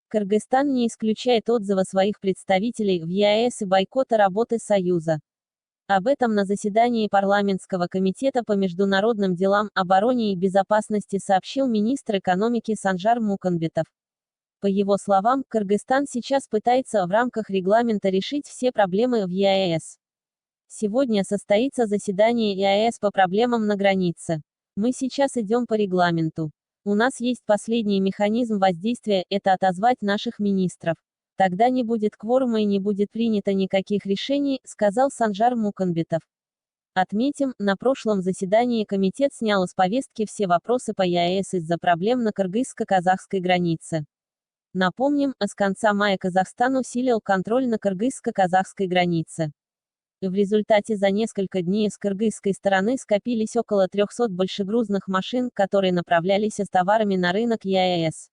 Кыргызстан не исключает отзыва своих представителей в ЕАЭС и бойкота работы Союза. Об этом на заседании парламентского комитета по международным делам, обороне и безопасности сообщил министр экономики Санжар Муканбетов. По его словам, Кыргызстан сейчас пытается в рамках регламента решить все проблемы в ЕАЭС. Сегодня состоится заседание ЕАЭС по проблемам на границе. Мы сейчас идем по регламенту. У нас есть последний механизм воздействия – это отозвать наших министров. Тогда не будет кворума и не будет принято никаких решений, сказал Санжар Муканбетов. Отметим, на прошлом заседании комитет снял с повестки все вопросы по ЕАЭС из-за проблем на кыргызско-казахской границе. Напомним, с конца мая Казахстан усилил контроль на кыргызско-казахской границе. В результате за несколько дней с кыргызской стороны скопились около 300 большегрузных машин, которые направлялись с товарами на рынок ЕАЭС.